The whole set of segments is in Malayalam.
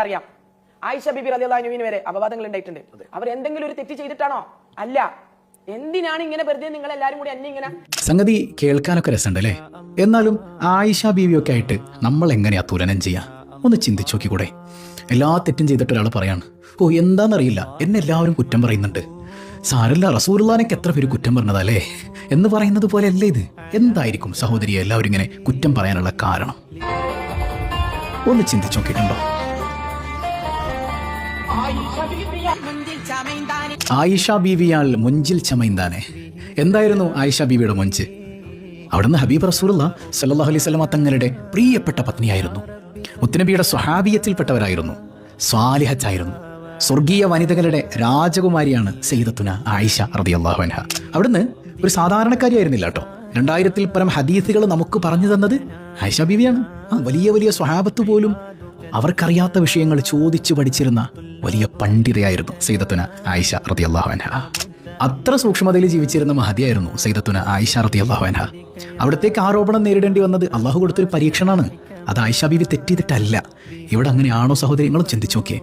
അറിയാം ആയിഷ ബിബി റളിയല്ലാഹു അൻഹ വരെ അപവാദങ്ങൾ ഉണ്ടായിട്ടുണ്ട്. അവർ എന്തെങ്കിലും ഒരു തെറ്റ് ചെയ്തിട്ടാണോ? അല്ല. എന്തിനാണ് ഇങ്ങനെ വെറുതെ നിങ്ങൾ എല്ലാരും കൂടി എന്നെ ഇങ്ങനെ? സംഗതി കേൾക്കാനൊക്കെ രസമുണ്ടല്ലേ? എന്നാലും ആയിഷ ബീവിയൊക്കെ ആയിട്ട് നമ്മൾ എങ്ങനെയാ തുലനം ചെയ്യാ? ഒന്ന് ചിന്തിച്ചു നോക്കിക്കൂടെ? എല്ലാ തെറ്റും ചെയ്തിട്ട് ഒരാൾ പറയാണ്, ഓ എന്താണെന്നറിയില്ല, എന്നെ എല്ലാവരും കുറ്റം പറയുന്നുണ്ട്. സാരല്ല, റസൂലുള്ളാഹിനെ എത്ര പേര് കുറ്റം പറഞ്ഞതല്ലേ എന്ന് പറയുന്നത് പോലെ അല്ലേ ഇത്? എന്തായിരിക്കും സഹോദരിയെ എല്ലാവരും ഇങ്ങനെ കുറ്റം പറയാനുള്ള കാരണം? ഒന്ന് ചിന്തിച്ചു നോക്കിയിട്ടുണ്ടോ? ആയിഷ ബീവിയാൽ മുഞ്ചിൽ ചമൈന്താനെ. എന്തായിരുന്നു ആയിഷ ബീവിയുടെ മൊഞ്ച്? അവിടുന്ന് ഹബീബ് റസൂലുള്ളാഹി സ്വല്ലല്ലാഹു അലൈഹി വസല്ലം തങ്ങളുടെ പ്രിയപ്പെട്ട പത്നിയായിരുന്നു. മുത്തുനബിയുടെ സ്വഹാബിയത്തിൽപ്പെട്ടവരായിരുന്നു. സ്വാലിഹത്തായിരുന്നു. സ്വർഗീയ വനിതകളുടെ രാജകുമാരിയാണ് സയ്യിദത്തുന ആയിഷ റളിയല്ലാഹു അൻഹ. അവിടുന്ന് ഒരു സാധാരണക്കാരിയായിരുന്നില്ല കേട്ടോ. 2000-ൽ പരം ഹദീസുകൾ നമുക്ക് പറഞ്ഞു തന്നത് ആയിഷ ബീവിയാണ്. വലിയ വലിയ സ്വഹാബത്ത് പോലും അവർക്കറിയാത്ത വിഷയങ്ങൾ ചോദിച്ചു പഠിച്ചിരുന്ന വലിയ പണ്ഡിതയായിരുന്നു സയ്യിദത്തുന ആയിഷ റളിയല്ലാഹു അൻഹ. അത്ര സൂക്ഷ്മതയിൽ ജീവിച്ചിരുന്ന മഹദിയായിരുന്നു സയ്യിദത്തുന ആയിഷ റളിയല്ലാഹു അൻഹ. അവിടത്തേക്ക് ആരോപണം നേരിടേണ്ടി വന്നത് അള്ളാഹു കൊടുത്തൊരു പരീക്ഷണമാണ്. അത് ആയിഷ ബീവി തെറ്റിയിട്ടല്ല. ഇവിടെ അങ്ങനെയാണോ സഹോദരി? നിങ്ങൾ ചിന്തിച്ചു നോക്കിയേ.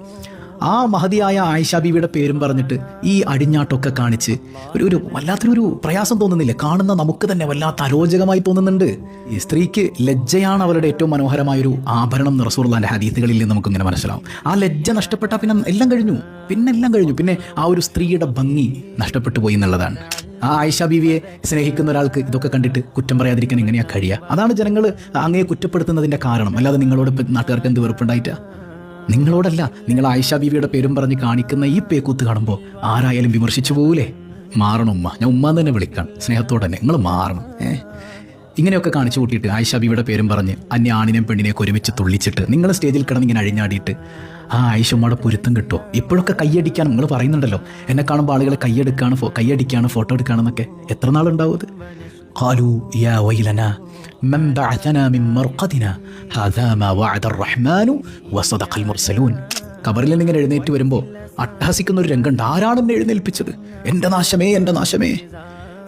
ആ മഹദിയായ ആയിഷ ബീവിയുടെ പേരും പറഞ്ഞിട്ട് ഈ അടിഞ്ഞാട്ടമൊക്കെ കാണിച്ച് ഒരു വല്ലാത്തൊരു പ്രയാസം തോന്നുന്നില്ല? കാണുന്ന നമുക്ക് തന്നെ വല്ലാത്ത അരോചകമായി തോന്നുന്നുണ്ട്. ഈ സ്ത്രീക്ക് ലജ്ജയാണ് അവരുടെ ഏറ്റവും മനോഹരമായൊരു ആഭരണം. റസൂലുള്ളാഹിന്റെ ഹദീസുകളിൽ നിന്ന് നമുക്കിങ്ങനെ മനസ്സിലാവും. ആ ലജ്ജ നഷ്ടപ്പെട്ടാൽ പിന്നെ എല്ലാം കഴിഞ്ഞു. പിന്നെ ആ ഒരു സ്ത്രീയുടെ ഭംഗി നഷ്ടപ്പെട്ടു പോയി എന്നുള്ളതാണ്. ആ ആയിഷ ബീവിയെ സ്നേഹിക്കുന്ന ഒരാൾക്ക് ഇതൊക്കെ കണ്ടിട്ട് കുറ്റം പറയാതിരിക്കാൻ എങ്ങനെയാ കഴിയുക? അതാണ് ജനങ്ങൾ അങ്ങയെ കുറ്റപ്പെടുത്തുന്നതിന്റെ കാരണം. അല്ലാതെ നിങ്ങളോട് നാട്ടുകാർക്ക് എന്ത് വെറുപ്പുണ്ടായിട്ടാ? നിങ്ങളോടല്ല. നിങ്ങൾ ആയിഷ ബീവിയുടെ പേരും പറഞ്ഞ് കാണിക്കുന്ന ഈ പേക്കൂത്ത് കാണുമ്പോൾ ആരായാലും വിമർശിച്ചു പോകൂലേ? മാറണം ഉമ്മ. ഞാൻ ഉമ്മാന്ന് തന്നെ വിളിക്കാം സ്നേഹത്തോടെ തന്നെ. നിങ്ങൾ മാറണം. ഇങ്ങനെയൊക്കെ കാണിച്ചു കൂട്ടിയിട്ട് ആയിഷ ബീവിയുടെ പേരും പറഞ്ഞ് അന്യ ആണിനെയും പെണ്ണിനെയൊക്കെ ഒരുമിച്ച് തുള്ളിച്ചിട്ട് നിങ്ങൾ സ്റ്റേജിൽ കിടന്ന് ഇങ്ങനെ അഴിഞ്ഞാടിയിട്ട് ആ ആയിഷ ഉമ്മയുടെ പൊരുത്തം കിട്ടുമോ? ഇപ്പോഴൊക്കെ കൈയടിക്കാൻ നിങ്ങൾ പറയുന്നുണ്ടല്ലോ, എന്നെ കാണുമ്പോൾ ആളുകൾ കൈയടിക്കാണ് ഫോട്ടോ എടുക്കുകയാണെന്നൊക്കെ. എത്ര നാളുണ്ടാവും അത്? ഖാലൂ യാ വൈലനാ മൻ ബഅസനാ മിൻ മർഖദിനാ ഹാദാ മാ വഅദ അർറഹ്മാനു വസദഖൽ മുർസലൂൻ. ഖബറിൽ നിന്ന് ഇങ്ങനെ എഴുന്നേറ്റ് വരുമ്പോൾ അട്ടഹസിക്കുന്ന ഒരു രംഗം. ആരാണ് എന്നെ എഴുന്നേൽപ്പിച്ചത്? എൻ്റെ നാശമേ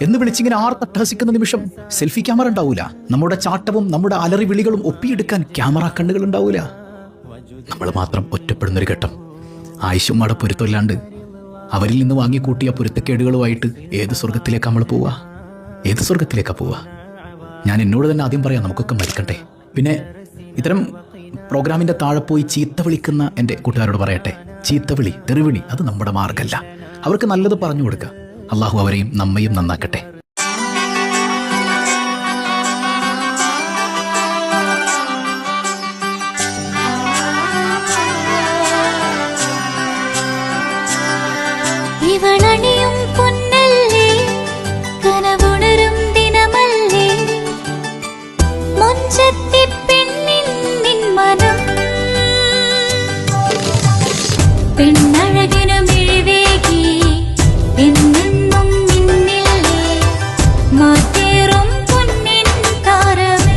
എന്ന് വിളിച്ചിങ്ങനെ ആർത്തട്ടഹസിക്കുന്ന നിമിഷം സെൽഫി ക്യാമറ ഉണ്ടാവൂല. നമ്മുടെ ചാട്ടവും നമ്മുടെ അലറി വിളികളും ഒപ്പിയെടുക്കാൻ ക്യാമറ കണ്ണുകൾ ഉണ്ടാവൂല. നമ്മൾ മാത്രം ഒറ്റപ്പെടുന്നൊരു ഘട്ടം. ആയിഷുമ്മയുടെ പൊരുത്തമില്ലാണ്ട് അവരിൽ നിന്ന് വാങ്ങിക്കൂട്ടിയ പൊരുത്തക്കേടുകളുമായിട്ട് ഏത് സ്വർഗത്തിലേക്കാ നമ്മൾ പോവുക? ഏത് സ്വർഗത്തിലേക്കാ പോവുക? ഞാൻ എന്നോട് തന്നെ ആദ്യം പറയാം, നമുക്കൊക്കെ മരിക്കട്ടെ. പിന്നെ ഇത്തരം പ്രോഗ്രാമിൻ്റെ താഴെ പോയി ചീത്ത വിളിക്കുന്ന എൻ്റെ കൂട്ടുകാരോട് പറയട്ടെ, ചീത്തവിളി, തെറിവിളി അത് നമ്മുടെ മാർഗമല്ല. അവർക്ക് നല്ലത് പറഞ്ഞു കൊടുക്കുക. അള്ളാഹു അവരെയും നമ്മയും നന്നാക്കട്ടെ. ഇവളണിയും പൊന്നല്ലേ, കനവുണരും ദിനമല്ലേ, മൊഞ്ചത്തി പെണ്ണിൻ നിൻ മനം, പെണ്ണഴകിനു മിഴിവേകി എന്നെന്നും നിന്നില്ലേ, മാറ്റേറും പൊന്നിൻ താരമേ.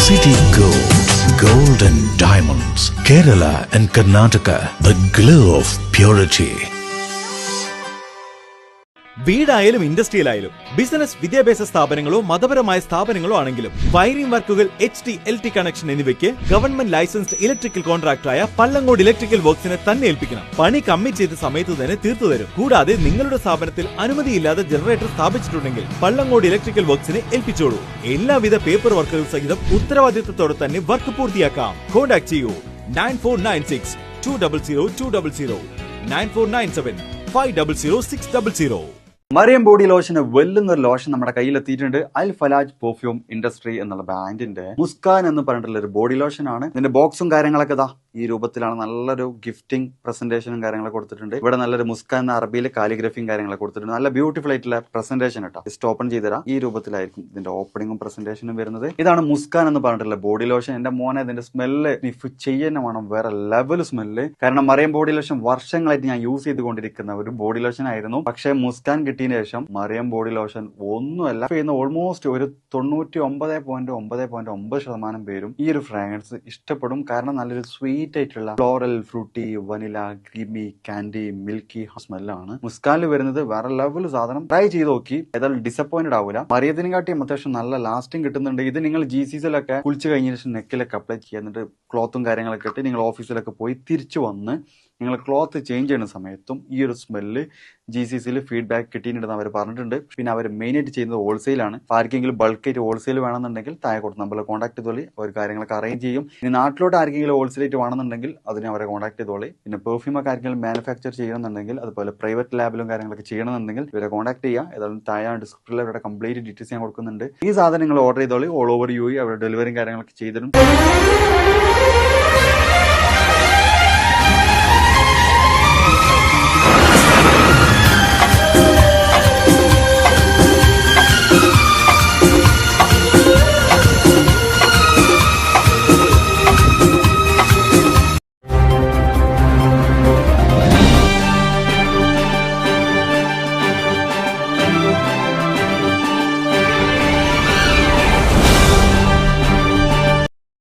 City Gold and Diamonds, Kerala and Karnataka, the glow of purity. വീടായാലും ഇൻഡസ്ട്രിയിലായാലും ബിസിനസ്, വിദ്യാഭ്യാസ സ്ഥാപനങ്ങളോ മതപരമായ സ്ഥാപനങ്ങളോ ആണെങ്കിലും വയറിംഗ് വർക്കുകൾ, HT, LT കണക്ഷൻ എന്നിവയ്ക്ക് ഗവൺമെന്റ് ലൈസൻസ്ഡ് ഇലക്ട്രിക്കൽ കോൺട്രാക്ടറായ പള്ളങ്കോട് ഇലക്ട്രിക്കൽ വർക്സിനെ തന്നെ ഏൽപ്പിക്കണം. പണി കമ്മിറ്റ് ചെയ്ത സമയത്ത് തന്നെ തീർത്തു തരും. കൂടാതെ നിങ്ങളുടെ സ്ഥാപനത്തിൽ അനുമതിയില്ലാതെ ജനറേറ്റർ സ്ഥാപിച്ചിട്ടുണ്ടെങ്കിൽ പള്ളങ്കോട് ഇലക്ട്രിക്കൽ വർക്സിനെ ഏൽപ്പിച്ചോളൂ. എല്ലാവിധ പേപ്പർ വർക്കുകൾ സഹിതം ഉത്തരവാദിത്തത്തോടെ തന്നെ വർക്ക് പൂർത്തിയാക്കാം. കോൺടാക്ട് ചെയ്യൂ 9496 200 200 9497 500 600. മറിയം ബോഡി ലോഷന് വെല്ലുന്ന ഒരു ലോഷൻ നമ്മുടെ കയ്യിൽ എത്തിയിട്ടുണ്ട്. അൽ ഫലാജ് പെർഫ്യൂം ഇൻഡസ്ട്രി എന്നുള്ള ബ്രാൻഡിന്റെ മുസ്കാൻ എന്ന് പറഞ്ഞിട്ടുള്ള ഒരു ബോഡി ലോഷൻ ആണ്. ഇതിന്റെ ബോക്സും കാര്യങ്ങളൊക്കെ ഇതാ ഈ രൂപത്തിലാണ്. നല്ലൊരു ഗിഫ്റ്റിംഗ് പ്രസന്റേഷനും കാര്യങ്ങളൊക്കെ കൊടുത്തിട്ടുണ്ട്. ഇവിടെ നല്ലൊരു മുസ്കാൻ എന്ന അറബിയിൽ കാലിഗ്രഫിയും കാര്യങ്ങളൊക്കെ കൊടുത്തിട്ടുണ്ട്. നല്ല ബ്യൂട്ടിഫുൾ ആയിട്ടുള്ള പ്രസന്റേഷൻ കേട്ടോ. ജസ്റ്റ് ഓപ്പൺ ചെയ്തുതരാം. ഈ രൂപത്തിലായിരിക്കും ഇതിന്റെ ഓപ്പണിംഗും പ്രസന്റേഷനും വരുന്നത്. ഇതാണ് മുസ്കാൻ എന്ന് പറഞ്ഞിട്ടുള്ള ബോഡി ലോഷൻ. എന്റെ മോനെ ഇതിന്റെ സ്മെല്ല് സ്നിഫ് ചെയ്യുന്ന വേണം, വേറെ ലെവൽ സ്മെല്ല്. കാരണം മറിയം ബോഡി ലോഷൻ വർഷങ്ങളായിട്ട് ഞാൻ യൂസ് ചെയ്തുകൊണ്ടിരിക്കുന്ന ഒരു ബോഡി ലോഷൻ ആയിരുന്നു. പക്ഷേ മുസ്കാൻ കിട്ടിയതിനു ശേഷം മറിയം ബോഡി ലോഷൻ ഒന്നുമല്ല ചെയ്യുന്ന ഓൾമോസ്റ്റ് ഒരു 99.9% പേരും ഈ ഒരു ഫ്രാഗ്രൻസ് ഇഷ്ടപ്പെടും. കാരണം നല്ലൊരു സ്വീറ്റ് ആയിട്ടുള്ള floral, fruity, vanilla, creamy, candy, milky സ്മെല്ലാണ് മുസ്കാനിൽ വരുന്നത്. വേറെ ലെവൽ സാധനം. ട്രൈ ചെയ്ത് നോക്കി, ഏതായാലും ഡിസപ്പോയിന്റഡ് ആവില്ല. മറിയത്തിനും കാട്ടിയും അത്യാവശ്യം നല്ല ലാസ്റ്റിംഗ് കിട്ടുന്നുണ്ട്. ഇത് നിങ്ങൾ GCCയിലൊക്കെ കുളിച്ച് കഴിഞ്ഞ ശേഷം നെക്കിലൊക്കെ അപ്ലൈ ചെയ്യുക. എന്നിട്ട് ക്ലോത്തും കാര്യങ്ങളൊക്കെ ഇട്ട് നിങ്ങൾ ഓഫീസിലൊക്കെ പോയി തിരിച്ചു വന്ന് നിങ്ങൾ ക്ലോത്ത് ചേഞ്ച് ചെയ്യുന്ന സമയത്തും ഈ ഒരു സ്മെല്ല് GCCയിൽ ഫീഡ്ബാക്ക് കിട്ടിയിട്ടുണ്ടെന്ന് അവർ പറഞ്ഞിട്ടുണ്ട്. പിന്നെ അവർ മെയിനായിട്ട് ചെയ്യുന്നത് ഹോൾസെയിലാണ്. ആർക്കെങ്കിലും ബൾക്കായിട്ട് ഹോൾസെയിൽ വേണമെന്നുണ്ടെങ്കിൽ താഴെ കൊടുത്ത് നമ്മളെ കോൺടാക്ട് ചെയ്തോളി. അവർ കാര്യങ്ങളൊക്കെ അറേഞ്ച് ചെയ്യും. ഇനി നാട്ടിലോട്ട് ആർക്കെങ്കിലും ഹോൾസെയിലായിട്ട് വേണമെന്നുണ്ടെങ്കിൽ അതിനെ അവരെ കോൺടാക്ട് ചെയ്തോളി. പിന്നെ പെർഫ്യൂമൊക്കെ ആർക്കെങ്കിലും മാനുഫാക്ചർ ചെയ്യണമെന്നുണ്ടെങ്കിൽ, അതുപോലെ പ്രൈവറ്റ് ലാബിലും കാര്യങ്ങളൊക്കെ ചെയ്യണമെന്നുണ്ടെങ്കിൽ ഇവരെ കോൺടാക്ട് ചെയ്യുക. ഏതായാലും താഴെ ഡിസ്ക്രിപ്ഷനിൽ അവരുടെ കംപ്ലീറ്റ് ഡീറ്റെയിൽസ് ഞാൻ കൊടുക്കുന്നുണ്ട്. ഈ സാധനം നിങ്ങൾ ഓർഡർ ചെയ്തോളി. ഓൾ ഓവർ UAE അവരുടെ ഡെലിവറിയും കാര്യങ്ങളൊക്കെ ചെയ്തിട്ടുണ്ട്.